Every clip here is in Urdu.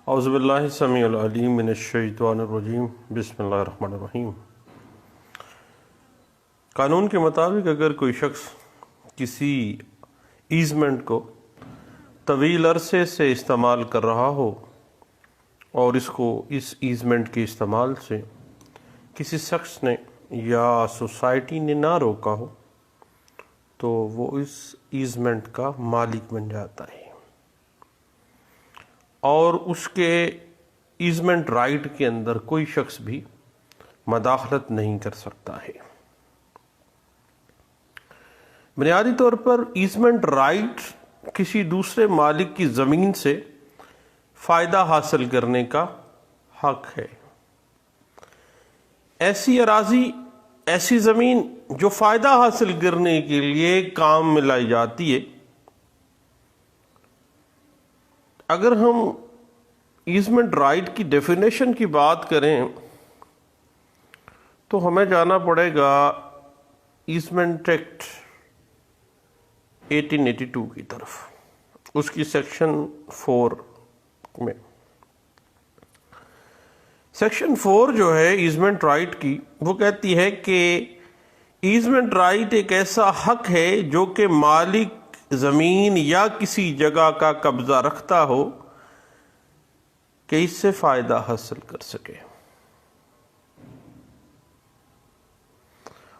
اعوذ باللہ السمیع العلیم من الشیطان الرجیم بسم اللہ الرحمن الرحیم۔ قانون کے مطابق اگر کوئی شخص کسی ایزمنٹ کو طویل عرصے سے استعمال کر رہا ہو اور اس ایزمنٹ کے استعمال سے کسی شخص نے یا سوسائٹی نے نہ روکا ہو تو وہ اس ایزمنٹ کا مالک بن جاتا ہے اور اس کے ایزمنٹ رائٹ کے اندر کوئی شخص بھی مداخلت نہیں کر سکتا ہے۔ بنیادی طور پر ایزمنٹ رائٹ کسی دوسرے مالک کی زمین سے فائدہ حاصل کرنے کا حق ہے۔ ایسی اراضی، ایسی زمین جو فائدہ حاصل کرنے کے لیے کام میں لائی جاتی ہے، اگر ہم ایزمنٹ رائٹ کی ڈیفینیشن کی بات کریں تو ہمیں جانا پڑے گا ایزمنٹ ایکٹ 1882 کی طرف، اس کی سیکشن 4 میں۔ سیکشن 4 جو ہے ایزمنٹ رائٹ کی، وہ کہتی ہے کہ ایزمنٹ رائٹ ایک ایسا حق ہے جو کہ مالک زمین یا کسی جگہ کا قبضہ رکھتا ہو کہ اس سے فائدہ حاصل کر سکے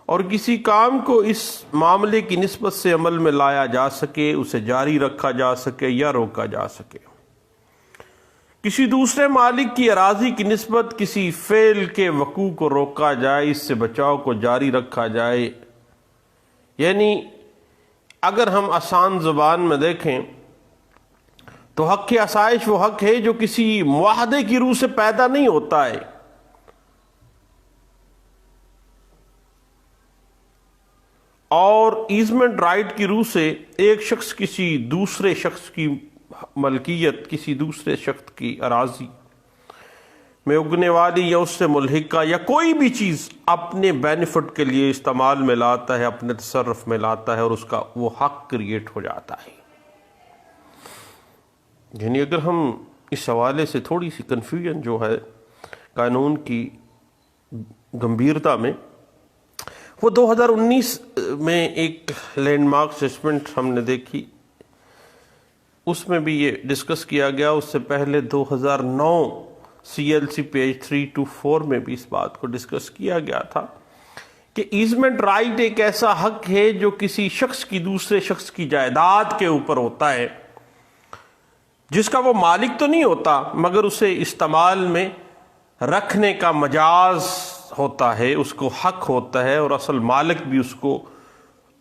اور کسی کام کو اس معاملے کی نسبت سے عمل میں لایا جا سکے، اسے جاری رکھا جا سکے یا روکا جا سکے۔ کسی دوسرے مالک کی اراضی کی نسبت کسی فعل کے وقوع کو روکا جائے، اس سے بچاؤ کو جاری رکھا جائے۔ یعنی اگر ہم آسان زبان میں دیکھیں تو حق آسائش وہ حق ہے جو کسی معاہدے کی روح سے پیدا نہیں ہوتا ہے، اور ایزمنٹ رائٹ کی روح سے ایک شخص کسی دوسرے شخص کی ملکیت، کسی دوسرے شخص کی اراضی میں اگنے والی یا اس سے ملحقہ یا کوئی بھی چیز اپنے بینیفٹ کے لیے استعمال میں لاتا ہے، اپنے تصرف میں لاتا ہے اور اس کا وہ حق کریٹ ہو جاتا ہے۔ یعنی اگر ہم اس حوالے سے تھوڑی سی کنفیوژن جو ہے قانون کی گمبھیرتا میں، وہ 2019 میں ایک لینڈ مارک ججمنٹ ہم نے دیکھی، اس میں بھی یہ ڈسکس کیا گیا۔ اس سے پہلے 2009 CLC پیج 324 میں بھی اس بات کو ڈسکس کیا گیا تھا کہ ایزمنٹ رائٹ ایک ایسا حق ہے جو کسی شخص کی دوسرے شخص کی جائیداد کے اوپر ہوتا ہے، جس کا وہ مالک تو نہیں ہوتا مگر اسے استعمال میں رکھنے کا مجاز ہوتا ہے، اس کو حق ہوتا ہے، اور اصل مالک بھی اس کو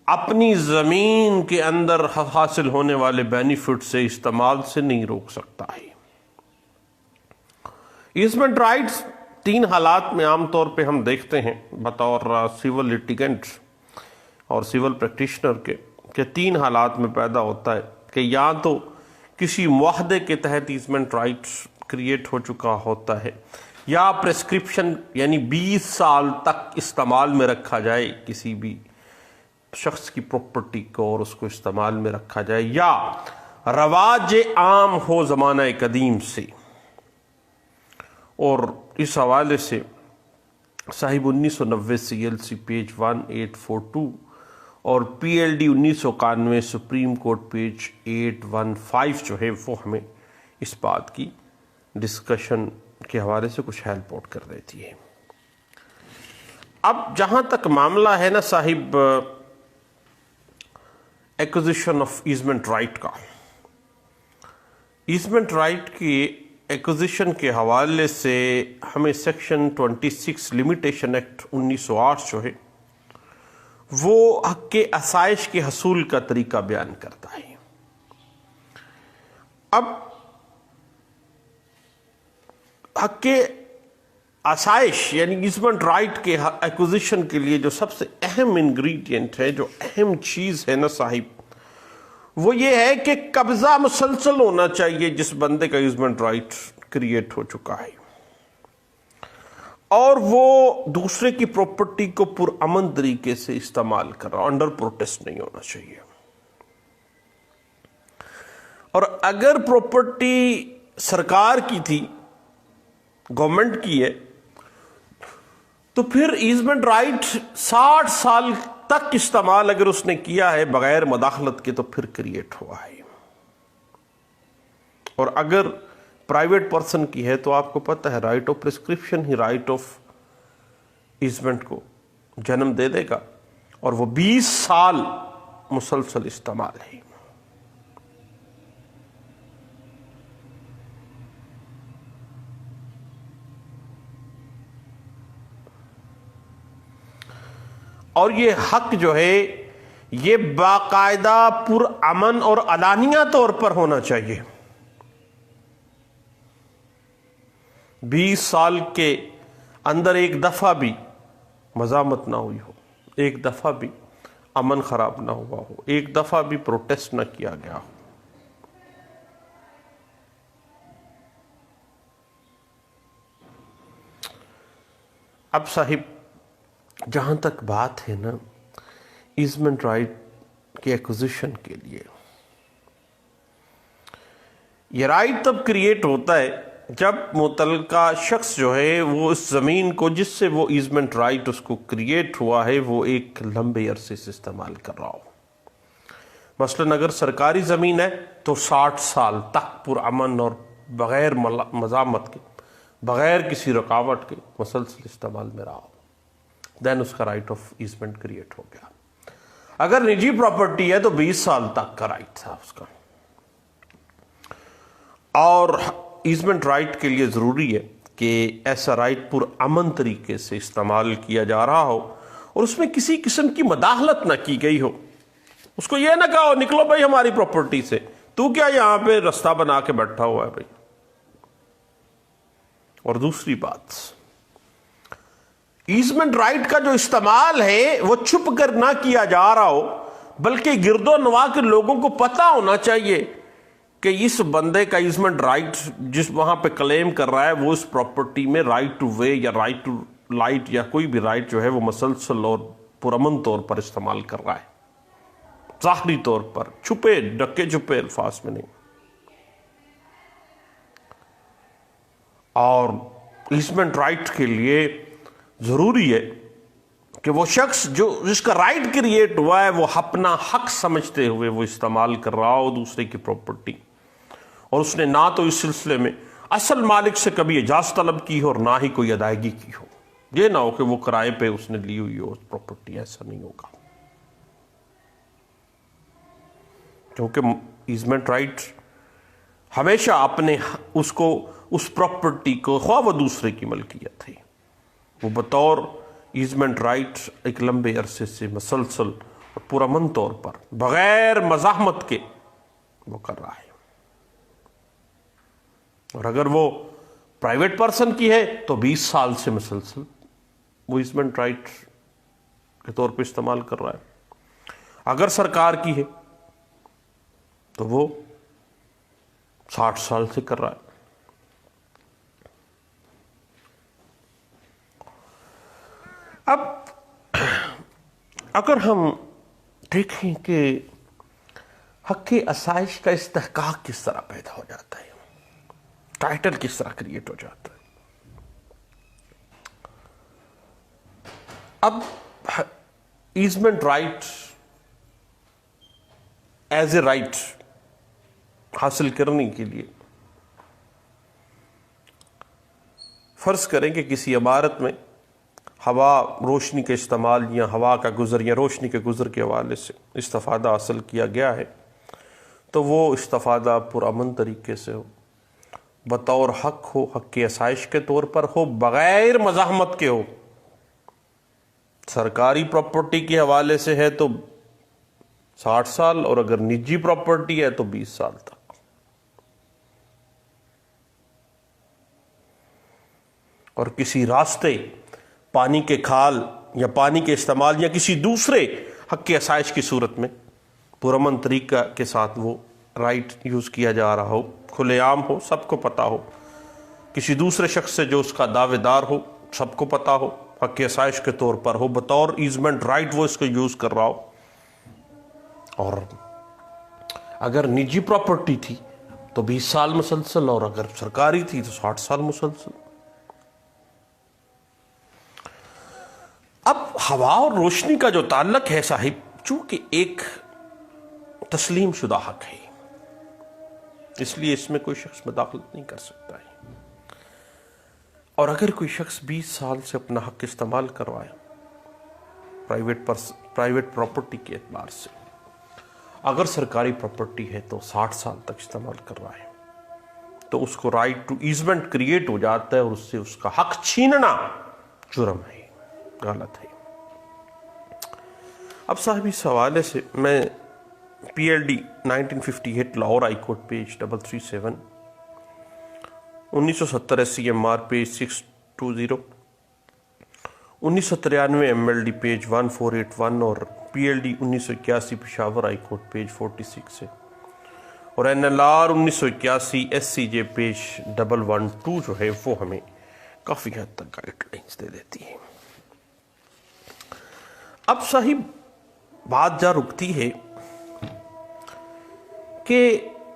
اپنی زمین کے اندر حاصل ہونے والے بینیفٹ سے استعمال سے نہیں روک سکتا ہے۔ ایزمنٹ رائٹس 3 حالات میں عام طور پہ ہم دیکھتے ہیں بطور سیول لیٹیگنٹ اور سیول پریکٹیشنر کے، کہ 3 حالات میں پیدا ہوتا ہے کہ یا تو کسی معاہدے کے تحت ایزمنٹ رائٹس کریٹ ہو چکا ہوتا ہے، یا پریسکرپشن یعنی 20 سال تک استعمال میں رکھا جائے کسی بھی شخص کی پراپرٹی کو اور اس کو استعمال میں رکھا جائے، یا رواج عام ہو زمانہ قدیم سے۔ اور اس حوالے سے صاحب 1990 CLC پیج 1842 اور PLD 1991 سپریم کورٹ پیج 815 جو ہے وہ ہمیں اس بات کی ڈسکشن کے حوالے سے کچھ ہیلپ آؤٹ کر دیتی ہے۔ اب جہاں تک معاملہ ہے نا صاحب ایکوزیشن آف ایزمنٹ رائٹ کا، ایزمنٹ رائٹ کی ایکوزیشن کے حوالے سے ہمیں سیکشن 26 لمیٹیشن ایکٹ 1908 جو ہے وہ حق آسائش کے حصول کا طریقہ بیان کرتا ہے۔ اب حق آسائش یعنی ایزمنٹ رائٹ کے ایکوزیشن کے لیے جو سب سے اہم انگریڈینٹ ہے، جو اہم چیز ہے نا صاحب، وہ یہ ہے کہ قبضہ مسلسل ہونا چاہیے جس بندے کا ایزمنٹ رائٹ کریٹ ہو چکا ہے، اور وہ دوسرے کی پراپرٹی کو پرامن طریقے سے استعمال کر رہا، انڈر پروٹیسٹ نہیں ہونا چاہیے۔ اور اگر پراپرٹی سرکار کی تھی، گورنمنٹ کی ہے، تو پھر ایزمنٹ رائٹ 60 سال تک استعمال اگر اس نے کیا ہے بغیر مداخلت کے تو پھر کریٹ ہوا ہے. اور اگر پرائیویٹ پرسن کی ہے تو آپ کو پتہ ہے رائٹ آف پرسکرپشن ہی رائٹ آف ایزمنٹ کو جنم دے دے گا، اور وہ 20 سال مسلسل استعمال ہے. اور یہ حق جو ہے یہ باقاعدہ پرامن اور علانیہ طور پر ہونا چاہیے. 20 سال کے اندر ایک دفعہ بھی مزاحمت نہ ہوئی ہو، ایک دفعہ بھی امن خراب نہ ہوا ہو، ایک دفعہ بھی پروٹیسٹ نہ کیا گیا ہو. اب صاحب جہاں تک بات ہے نا ایزمنٹ رائٹ کی ایکوزیشن کے لیے، یہ رائٹ تب کریٹ ہوتا ہے جب متعلقہ شخص جو ہے وہ اس زمین کو جس سے وہ ایزمنٹ رائٹ اس کو کریٹ ہوا ہے وہ ایک لمبے عرصے سے استعمال کر رہا ہو. مثلاً اگر سرکاری زمین ہے تو 60 سال تک پرامن اور بغیر مزاحمت کے، بغیر کسی رکاوٹ کے مسلسل استعمال میں رہا ہو، دین اس کا رائٹ آف ایزمنٹ کریٹ ہو گیا. اگر نجی پراپرٹی ہے تو 20 سال تک کا رائٹ تھا اس کا. اور ایزمنٹ رائٹ کے لیے ضروری ہے کہ ایسا رائٹ پرامن طریقے سے استعمال کیا جا رہا ہو اور اس میں کسی قسم کی مداخلت نہ کی گئی ہو. اس کو یہ نہ کہا ہو نکلو بھائی ہماری پراپرٹی سے، تو کیا یہاں پہ رستہ بنا کے بیٹھا ہوا ہے بھائی. اور دوسری بات، ایزمنٹ رائٹ کا جو استعمال ہے وہ چھپ کر نہ کیا جا رہا ہو، بلکہ گرد و نواح کے لوگوں کو پتہ ہونا چاہیے کہ اس بندے کا ایزمنٹ رائٹ جس وہاں پہ کلیم کر رہا ہے وہ اس پراپرٹی میں رائٹ ٹو وے یا رائٹ ٹو لائٹ یا کوئی بھی رائٹ جو ہے وہ مسلسل اور پرامن طور پر استعمال کر رہا ہے، ظاہری طور پر، چھپے ڈکے چھپے الفاظ میں نہیں. اور ایزمنٹ رائٹ کے لیے ضروری ہے کہ وہ شخص جو جس کا رائٹ کریٹ ہوا ہے وہ اپنا حق سمجھتے ہوئے وہ استعمال کر رہا ہو دوسرے کی پراپرٹی، اور اس نے نہ تو اس سلسلے میں اصل مالک سے کبھی اجازت طلب کی ہو اور نہ ہی کوئی ادائیگی کی ہو. یہ نہ ہو کہ وہ کرائے پہ اس نے لی ہوئی ہو پراپرٹی، ایسا نہیں ہوگا. کیونکہ ایزمنٹ رائٹ ہمیشہ اپنے اس پراپرٹی کو خواہ وہ دوسرے کی ملکیت ہے، وہ بطور ایزمنٹ رائٹ ایک لمبے عرصے سے مسلسل اور پرامن طور پر بغیر مزاحمت کے وہ کر رہا ہے. اور اگر وہ پرائیویٹ پرسن کی ہے تو 20 سال سے مسلسل وہ ایزمنٹ رائٹ کے طور پہ استعمال کر رہا ہے. اگر سرکار کی ہے تو وہ 60 سال سے کر رہا ہے. اب اگر ہم دیکھیں کہ حق آسائش کا استحقاق کس طرح پیدا ہو جاتا ہے، ٹائٹل کس طرح کریٹ ہو جاتا ہے. اب ایزمنٹ رائٹ ایز اے رائٹ حاصل کرنے کے لیے فرض کریں کہ کسی عمارت میں ہوا روشنی کے استعمال یا ہوا کا گزر یا روشنی کے گزر کے حوالے سے استفادہ حاصل کیا گیا ہے تو وہ استفادہ پرامن طریقے سے ہو، بطور حق ہو، حق کی آسائش کے طور پر ہو، بغیر مزاحمت کے ہو. سرکاری پراپرٹی کے حوالے سے ہے تو 60 سال، اور اگر نجی پراپرٹی ہے تو 20 سال تک. اور کسی راستے، پانی کے کھال یا پانی کے استعمال یا کسی دوسرے حق کی آسائش کی صورت میں پرامن طریقہ کے ساتھ وہ رائٹ یوز کیا جا رہا ہو، کھلے عام ہو، سب کو پتہ ہو، کسی دوسرے شخص سے جو اس کا دعوے دار ہو سب کو پتہ ہو، حق کی آسائش کے طور پر ہو، بطور ایزمنٹ رائٹ وہ اس کو یوز کر رہا ہو. اور اگر نجی پراپرٹی تھی تو 20 سال مسلسل، اور اگر سرکاری تھی تو 60 سال مسلسل۔ اب ہوا اور روشنی کا جو تعلق ہے صاحب، چونکہ ایک تسلیم شدہ حق ہے، اس لیے اس میں کوئی شخص مداخلت نہیں کر سکتا ہے۔ اور اگر کوئی شخص 20 سال سے اپنا حق استعمال کروائے پرائیویٹ پراپرٹی کے اعتبار سے، اگر سرکاری پراپرٹی ہے تو 60 سال تک استعمال کر رہا ہے، تو اس کو رائٹ ٹو ایزمنٹ کریٹ ہو جاتا ہے، اور اس سے اس کا حق چھیننا جرم ہے، غلط ہے۔ اب صاحب اس حوالے سے میں P L D 1958 Lahore high court page 337، 1970 S C M R page 620، 1993 M L D page 1481، اور P L D 1981 Peshawar high court page 46 ہے، اور N L R 1981 S C J page 112 جو ہے وہ ہمیں کافی حد تک گائیڈ لائنز دے دیتی ہے۔ اب صاحب بات جا رکتی ہے کہ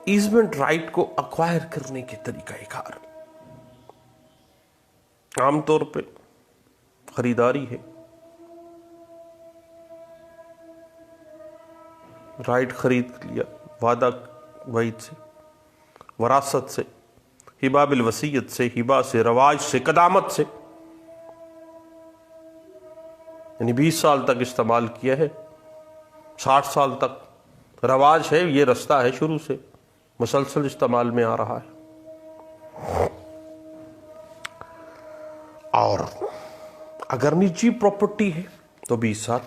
ایزمنٹ رائٹ کو اکوائر کرنے کے طریقہ کار، عام طور پہ خریداری ہے، رائٹ خرید لیا وعدہ وعید سے، وراثت سے، ہبہ بالوصیت سے، ہبہ سے، رواج سے، قدامت سے، یعنی 20 سال تک استعمال کیا ہے، 60 سال تک رواج ہے، یہ رستہ ہے شروع سے مسلسل استعمال میں آ رہا ہے۔ اور اگر نجی پراپرٹی ہے تو 20 سال،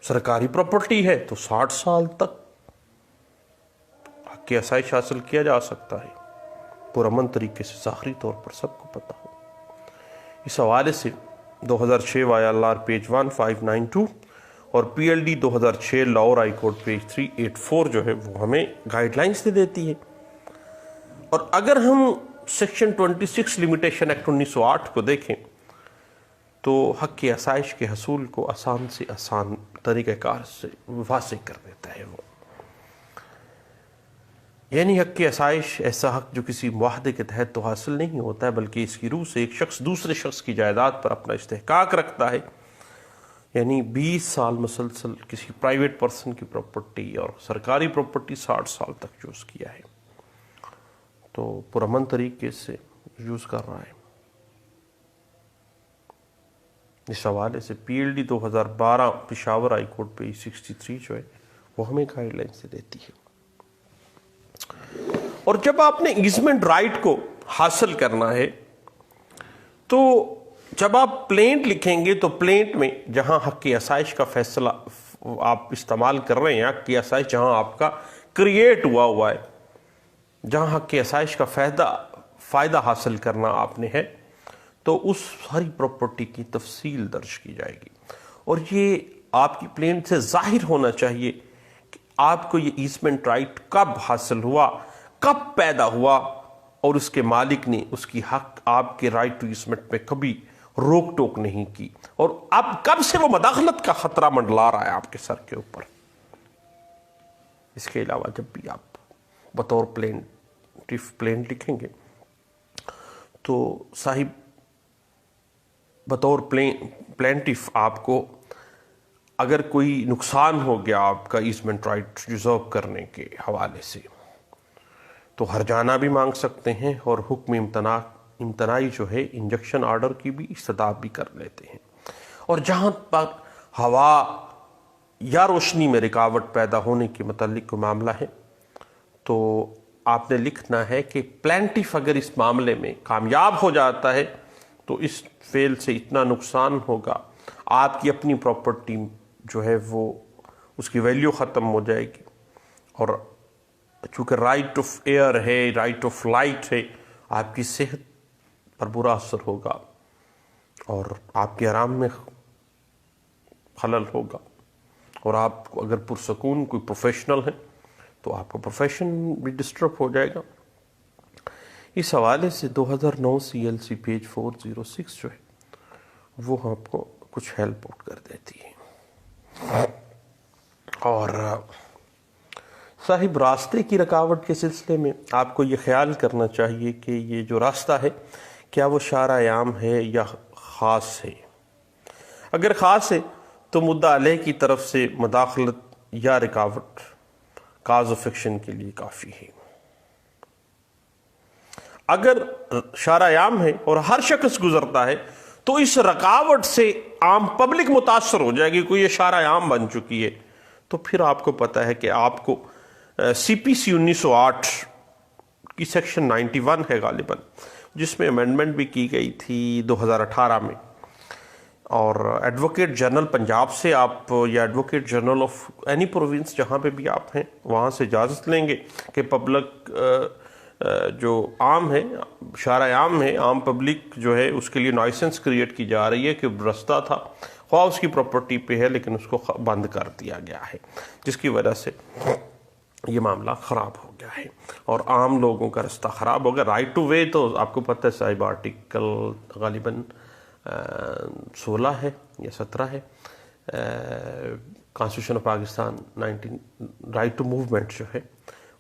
سرکاری پراپرٹی ہے تو 60 سال تک حق کی آسائش حاصل کیا جا سکتا ہے، پرامن طریقے سے، ظاہری طور پر سب کو پتہ ہو۔ اس حوالے سے 2006 وائی ایل آر پیج 1592 اور P L D 2006 Lahore high court page 384 جو ہے وہ ہمیں گائیڈ لائنز دے دیتی ہے۔ اور اگر ہم سیکشن 26 لمیٹیشن ایکٹ 1908 کو دیکھیں تو حق کی آسائش کے حصول کو آسان سے آسان طریقہ کار سے واضح کر دیتا ہے وہ، یعنی حق کی آسائش ایسا حق جو کسی معاہدے کے تحت تو حاصل نہیں ہوتا ہے، بلکہ اس کی روح سے ایک شخص دوسرے شخص کی جائیداد پر اپنا استحقاق رکھتا ہے، یعنی 20 سال مسلسل کسی پرائیویٹ پرسن کی پراپرٹی اور سرکاری پراپرٹی 60 سال تک یوز کیا ہے، تو پرامن طریقے سے یوز کر رہا ہے۔ اس حوالے سے پی L D 2012 Peshawar high court page 63 جو ہے وہ ہمیں گائیڈ لائن سے دیتی ہے۔ اور جب آپ نے ایزمنٹ رائٹ کو حاصل کرنا ہے تو جب آپ پلینٹ لکھیں گے تو پلینٹ میں جہاں حق کی آسائش کا فیصلہ آپ استعمال کر رہے ہیں، حق کی آسائش جہاں آپ کا کریٹ ہوا ہے، جہاں حق کی آسائش کا فائدہ حاصل کرنا آپ نے ہے، تو اس ساری پراپرٹی کی تفصیل درج کی جائے گی، اور یہ آپ کی پلینٹ سے ظاہر ہونا چاہیے کہ آپ کو یہ ایزمنٹ رائٹ کب حاصل ہوا، کب پیدا ہوا، اور اس کے مالک نے اس کی حق آپ کے رائٹ ٹو ایزمنٹ میں کبھی روک ٹوک نہیں کی، اور اب کب سے وہ مداخلت کا خطرہ منڈلا رہا ہے آپ کے سر کے اوپر۔ اس کے علاوہ جب بھی آپ بطور پلینٹ لکھیں گے تو صاحب بطور پلینٹف آپ کو اگر کوئی نقصان ہو گیا آپ کا ایزمنٹ رائٹ ریزرو کرنے کے حوالے سے تو ہرجانہ بھی مانگ سکتے ہیں، اور حکم امتناعی جو ہے انجکشن آرڈر کی بھی استدعا بھی کر لیتے ہیں۔ اور جہاں پر ہوا یا روشنی میں رکاوٹ پیدا ہونے کے متعلق کوئی معاملہ ہے تو آپ نے لکھنا ہے کہ پلینٹف اگر اس معاملے میں کامیاب ہو جاتا ہے تو اس فعل سے اتنا نقصان ہوگا، آپ کی اپنی پراپرٹی جو ہے وہ اس کی ویلیو ختم ہو جائے گی، اور چونکہ رائٹ آف ایئر ہے، رائٹ آف لائٹ ہے، آپ کی صحت پر برا اثر ہوگا اور آپ کے آرام میں خلل ہوگا، اور آپ کو اگر پرسکون کوئی پروفیشنل ہے تو آپ کا پروفیشن بھی ڈسٹرب ہو جائے گا۔ اس حوالے سے 2009 سی ایل سی پیج 406 جو ہے وہ آپ کو کچھ ہیلپ آؤٹ کر دیتی ہے۔ اور صاحب راستے کی رکاوٹ کے سلسلے میں آپ کو یہ خیال کرنا چاہیے کہ یہ جو راستہ ہے کیا وہ شارع عام ہے یا خاص ہے۔ اگر خاص ہے تو مدعا علیہ کی طرف سے مداخلت یا رکاوٹ کاز آف ایکشن کے لیے کافی ہے۔ اگر شارع عام ہے اور ہر شخص گزرتا ہے تو اس رکاوٹ سے عام پبلک متاثر ہو جائے گی، کوئی یہ شارع عام بن چکی ہے، تو پھر آپ کو پتہ ہے کہ آپ کو سی پی سی 1908 کی سیکشن 91 ہے غالباً، جس میں امینڈمنٹ بھی کی گئی تھی 2018 میں، اور ایڈوکیٹ جنرل پنجاب سے آپ یا advocate general of any province جہاں پہ بھی آپ ہیں وہاں سے اجازت لیں گے کہ پبلک جو عام ہے، شارع عام ہے، عام پبلک جو ہے اس کے لیے نوائسنس کریٹ کی جا رہی ہے کہ رستہ تھا، خواہ اس کی پراپرٹی پہ ہے لیکن اس کو بند کر دیا گیا ہے، جس کی وجہ سے یہ معاملہ خراب ہو گیا ہے اور عام لوگوں کا رستہ خراب ہو گیا۔ رائٹ ٹو وے تو آپ کو پتہ ہے صاحب آرٹیکل غالباً 16 ہے یا 17 ہے constitution of Pakistan 19 right to movement جو ہے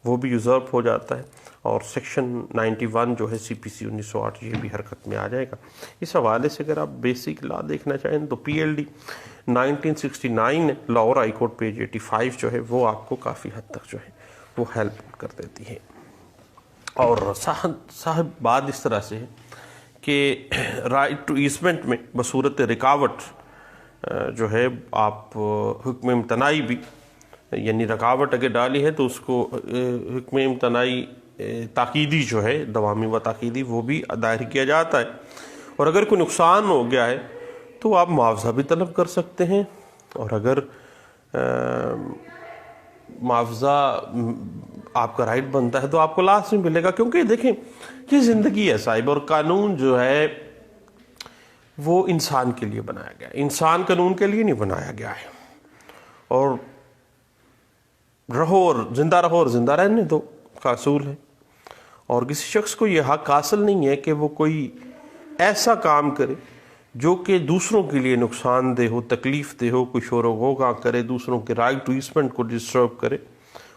وہ بھی یوزرپ ہو جاتا ہے، اور سیکشن 91 جو ہے سی پی سی 1908 یہ بھی حرکت میں آ جائے گا۔ اس حوالے سے اگر آپ بیسک لا دیکھنا چاہیں تو پی L D 1969 Lahore high court page 85 جو ہے وہ آپ کو کافی حد تک جو ہے وہ ہیلپ کر دیتی ہے۔ اور صاحب بات اس طرح سے ہے کہ رائٹ ٹو ایزمنٹ میں بصورت رکاوٹ جو ہے آپ حکم امتناعی بھی، یعنی رکاوٹ اگر ڈالی ہے تو اس کو حکم امتناعی تاکیدی جو ہے دوامی و تاکیدی وہ بھی دائر کیا جاتا ہے، اور اگر کوئی نقصان ہو گیا ہے تو آپ معاوضہ بھی طلب کر سکتے ہیں، اور اگر معاوضہ آپ کا رائٹ بنتا ہے تو آپ کو لازمی ملے گا، کیونکہ دیکھیں یہ زندگی ہے صاحب، اور قانون جو ہے وہ انسان کے لیے بنایا گیا ہے، انسان قانون کے لیے نہیں بنایا گیا ہے، اور رہو اور زندہ رہنے دو کا اصول ہے، اور کسی شخص کو یہ حق حاصل نہیں ہے کہ وہ کوئی ایسا کام کرے جو کہ دوسروں کے لیے نقصان دہ ہو، تکلیف دہ ہو، کوئی شور و غوغا کرے، دوسروں کے رائٹ ٹو ایزمنٹ کو ڈسٹرب کرے،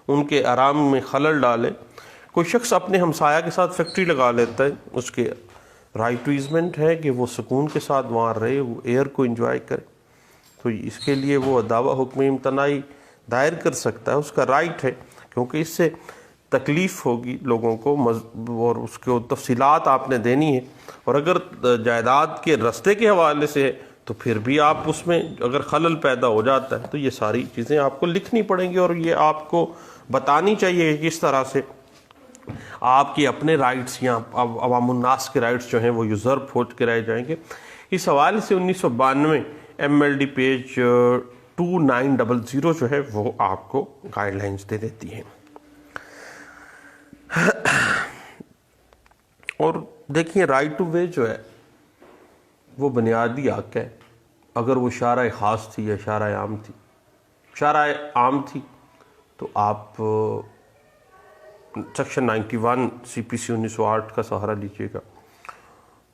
ان کے آرام میں خلل ڈالے۔ کوئی شخص اپنے ہمسایہ کے ساتھ فیکٹری لگا لیتا ہے، اس کے رائٹ ٹو ایزمنٹ ہے کہ وہ سکون کے ساتھ وہاں رہے، وہ ایئر کو انجوائے کرے، تو اس کے لیے وہ دعویٰ حکم امتناعی دائر کر سکتا ہے، اس کا رائٹ ہے، کیونکہ اس سے تکلیف ہوگی لوگوں کو اور اس کو تفصیلات آپ نے دینی ہے، اور اگر جائیداد کے رستے کے حوالے سے ہے تو پھر بھی آپ اس میں اگر خلل پیدا ہو جاتا ہے تو یہ ساری چیزیں آپ کو لکھنی پڑیں گی، اور یہ آپ کو بتانی چاہیے کہ کس طرح سے آپ کے اپنے رائٹس یا عوام الناس کے رائٹس جو ہیں وہ یوزرپ ہو کے رہ جائیں گے۔ اس حوالے سے 1992 ایم ایل ڈی پیج 2900 جو ہے وہ آپ کو گائیڈ لائنز دے دیتی ہیں۔ اور دیکھیے رائٹ ٹو وے جو ہے وہ بنیادی حق ہے، اگر وہ شارع خاص تھی یا شارع عام تھی۔ شارع عام تھی تو آپ سیکشن 91 سی پی سی 1908 کا سہارا لیجیے گا،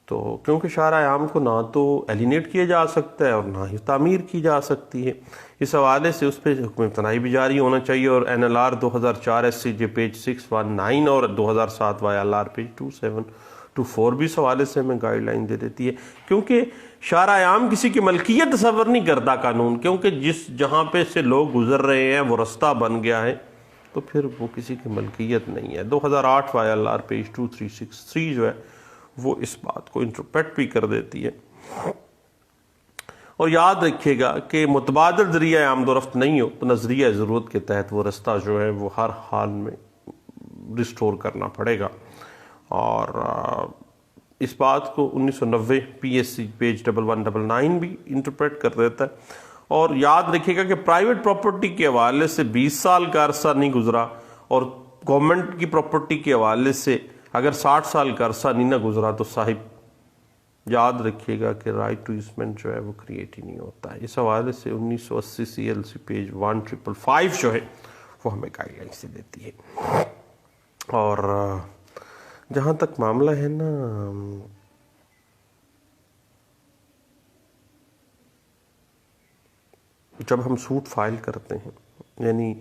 تو کیونکہ شارع عام کو نہ تو ایلینیٹ کیا جا سکتا ہے اور نہ ہی تعمیر کی جا سکتی ہے، اس حوالے سے اس پہ حکم امتناعی بھی جاری ہونا چاہیے، اور N L R 2004 S C J page 619 اور 2007 وائی ایل آر پیج 2724 بھی اس حوالے سے ہمیں گائیڈ لائن دے دیتی ہے، کیونکہ شارع عام کسی کی ملکیت تصور نہیں کرتا قانون، کیونکہ جہاں پہ سے لوگ گزر رہے ہیں وہ رستہ بن گیا ہے تو پھر وہ کسی کی ملکیت نہیں ہے۔ 2008 وائی ایل آر پیج 2363 جو ہے وہ اس بات کو انٹرپریٹ بھی کر دیتی ہے۔ اور یاد رکھیے گا کہ متبادل ذریعہ آمد و رفت نہیں ہو تو نظریہ ضرورت کے تحت وہ رستہ جو ہے وہ ہر حال میں ریسٹور کرنا پڑے گا، اور اس بات کو 1990 پی ایس سی پیج 1199 بھی انٹرپریٹ کر دیتا ہے۔ اور یاد رکھیے گا کہ پرائیویٹ پراپرٹی کے حوالے سے 20 سال کا عرصہ نہیں گزرا، اور گورنمنٹ کی پراپرٹی کے حوالے سے اگر 60 سال کا عرصہ نہیں نہ گزرا تو صاحب یاد رکھیے گا کہ رائٹ ٹو ایزمنٹ جو ہے وہ کریٹ ہی نہیں ہوتا ہے۔ اس حوالے سے 1980 سی ایل سی پیج 1555 جو ہے وہ ہمیں گائیڈ لائن سے دیتی ہے۔ اور جہاں تک معاملہ ہے نا جب ہم سوٹ فائل کرتے ہیں، یعنی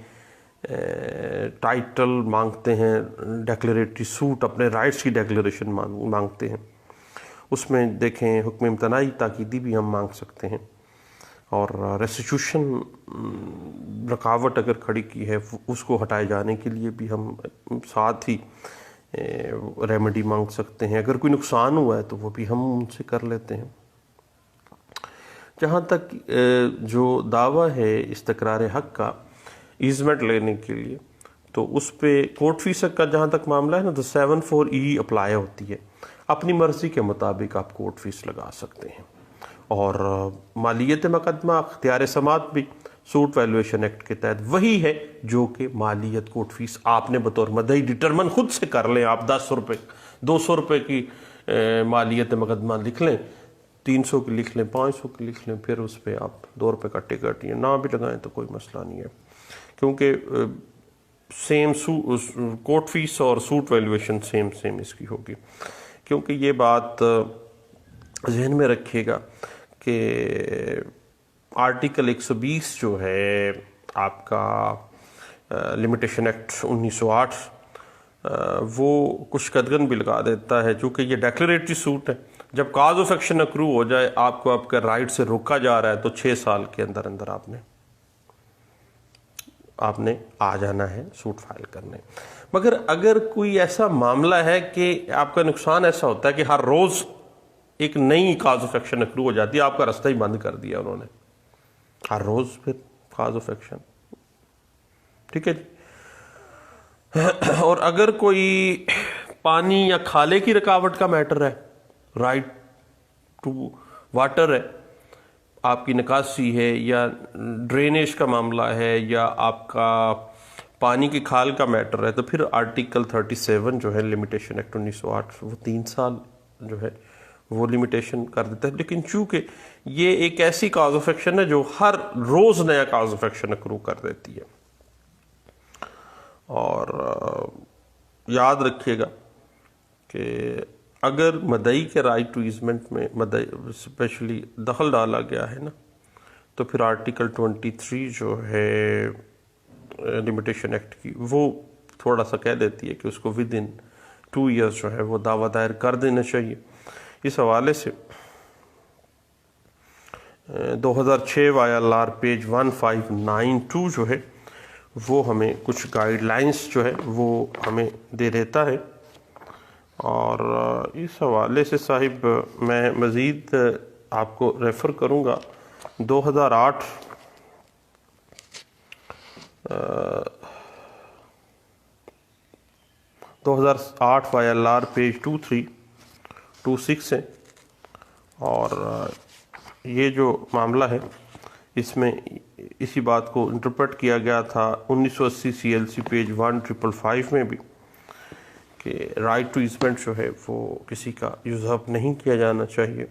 ٹائٹل مانگتے ہیں، ڈیکلیریٹری سوٹ، اپنے رائٹس کی ڈیکلیریشن مانگتے ہیں، اس میں دیکھیں حکم امتناعی تاکیدی بھی ہم مانگ سکتے ہیں، اور ریسٹیٹیوشن رکاوٹ اگر کھڑی کی ہے اس کو ہٹائے جانے کے لیے بھی ہم ساتھ ہی ریمیڈی مانگ سکتے ہیں۔ اگر کوئی نقصان ہوا ہے تو وہ بھی ہم ان سے کر لیتے ہیں۔ جہاں تک جو دعویٰ ہے استقرار حق کا ایزمنٹ لینے کے لیے، تو اس پہ کورٹ فیس کا جہاں تک معاملہ ہے نا، تو 74E اپلائی ہوتی ہے، اپنی مرضی کے مطابق آپ کورٹ فیس لگا سکتے ہیں۔ اور مالیت مقدمہ اختیار سماعت بھی سوٹ ویلویشن ایکٹ کے تحت وہی ہے جو کہ مالیت کورٹ فیس آپ نے بطور مدعی ڈٹرمن خود سے کر لیں۔ آپ 10 روپے 200 روپے کی مالیت مقدمہ لکھ لیں، 300 کی لکھ لیں، 500 کی لکھ لیں، پھر اس پہ آپ 2 روپے کا ٹکٹ یا نہ بھی لگائیں تو کوئی مسئلہ نہیں ہے، کیونکہ سیم کورٹ فیس اور سوٹ ویلویشن سیم اس کی ہوگی۔ کیونکہ یہ بات ذہن میں رکھیے گا کہ آرٹیکل 120 جو ہے آپ کا لمیٹیشن ایکٹ 1908 وہ کچھ قدغن بھی لگا دیتا ہے، چونکہ یہ ڈیکلیریٹری سوٹ ہے۔ جب کاز آف ایکشن اکرو ہو جائے، آپ کو آپ کا رائٹ سے روکا جا رہا ہے، تو 6 سال کے اندر اندر آپ نے آ جانا ہے سوٹ فائل کرنے۔ مگر اگر کوئی ایسا معاملہ ہے کہ آپ کا نقصان ایسا ہوتا ہے کہ ہر روز ایک نئی کاز آف ایکشن اکرو ہو جاتی ہے، آپ کا راستہ ہی بند کر دیا انہوں نے، ہر روز پھر کاز آف ایکشن، ٹھیک ہے جی۔ اور اگر کوئی پانی یا کھالے کی رکاوٹ کا میٹر ہے، رائٹ ٹو واٹر ہے، آپ کی نکاسی ہے یا ڈرینیج کا معاملہ ہے یا آپ کا پانی کی کھال کا میٹر ہے، تو پھر آرٹیکل 37 جو ہے لمیٹیشن ایکٹ 1908 وہ 3 سال جو ہے وہ لمیٹیشن کر دیتا ہے۔ لیکن چونکہ یہ ایک ایسی کاز آف ایکشن ہے جو ہر روز نیا کاز آف ایکشن اکرو کر دیتی ہے، اور یاد رکھیے گا کہ اگر مدعی کے رائٹ ٹو ایزمنٹ میں مدعی اسپیشلی دخل ڈالا گیا ہے نا، تو پھر آرٹیکل 23 جو ہے لمیٹیشن ایکٹ کی وہ تھوڑا سا کہہ دیتی ہے کہ اس کو ود ان 2 ایئرس جو ہے وہ دعویٰ دائر کر دینا چاہیے۔ اس حوالے سے 2006 YLR پیج 1592 جو ہے وہ ہمیں کچھ گائیڈ لائنز جو ہے وہ ہمیں دے دیتا ہے، اور اس حوالے سے صاحب میں مزید آپ کو ریفر کروں گا 2008 YLR پیج 2326 ہے، اور یہ جو معاملہ ہے اس میں اسی بات کو انٹرپریٹ کیا گیا تھا 1980 CLC پیج 1555 میں بھی، کہ رائٹ ٹو ایزمنٹ جو ہے وہ کسی کا یوزرپ نہیں کیا جانا چاہیے۔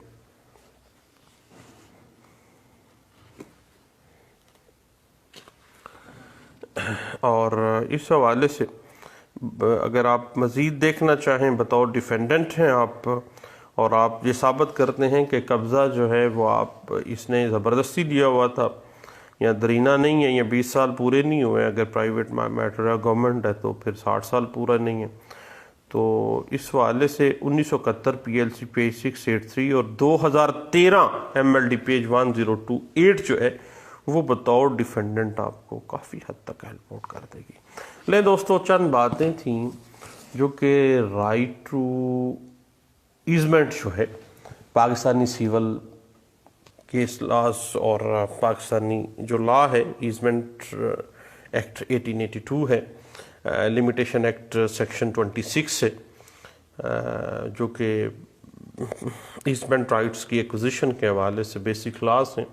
اور اس حوالے سے اگر آپ مزید دیکھنا چاہیں، بطور ڈیفینڈنٹ ہیں آپ، اور آپ یہ ثابت کرتے ہیں کہ قبضہ جو ہے وہ آپ اس نے زبردستی لیا ہوا تھا یا درینہ نہیں ہے، یا 20 سال پورے نہیں ہوئے، اگر پرائیویٹ میٹر ہے گورنمنٹ ہے تو پھر 60 سال پورا نہیں ہے، تو اس حوالے سے 1971 PLC پیج 683 اور 2013 MLD پیج 1028 جو ہے وہ بطور ڈیفینڈنٹ آپ کو کافی حد تک ہیلپ آؤٹ کر دے گی۔ لیں دوستو، چند باتیں تھیں جو کہ رائٹ ٹو ایزمنٹ جو ہے پاکستانی سیول کیس لاز اور پاکستانی جو لا ہے ایزمنٹ ایکٹ 1882 ہے، لمیٹیشن ایکٹ سیکشن 26 ہے، جو کہ ایزمنٹ رائٹس کی ایکوزیشن کے حوالے سے بیسک لاز ہیں،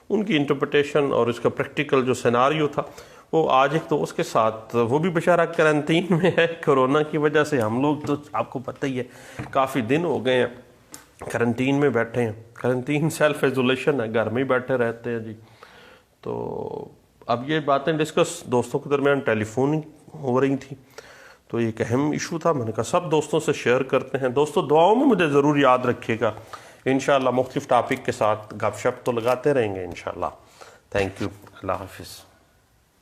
ان کی انٹرپریٹیشن اور اس کا پریکٹیکل جو سیناریو تھا وہ آج ایک دوست کے ساتھ، وہ بھی بیچارہ کرنٹین میں ہے کرونا کی وجہ سے، ہم لوگ تو آپ کو پتہ ہی ہے کافی دن ہو گئے ہیں کرنٹین میں بیٹھے ہیں، کرنٹین سیلف ایزولیشن ہے، گھر میں ہی بیٹھے رہتے ہیں جی۔ تو اب یہ باتیں ڈسکس دوستوں کے درمیان ٹیلی فون ہو رہی تھیں، تو ایک اہم ایشو تھا، میں نے کہا سب دوستوں سے شیئر کرتے ہیں۔ دوستوں دعاؤں میں مجھے ضرور یاد رکھیے گا، انشاءاللہ مختلف ٹاپک کے ساتھ گپ شپ تو لگاتے رہیں گے انشاءاللہ۔ تھینک یو، اللہ حافظ۔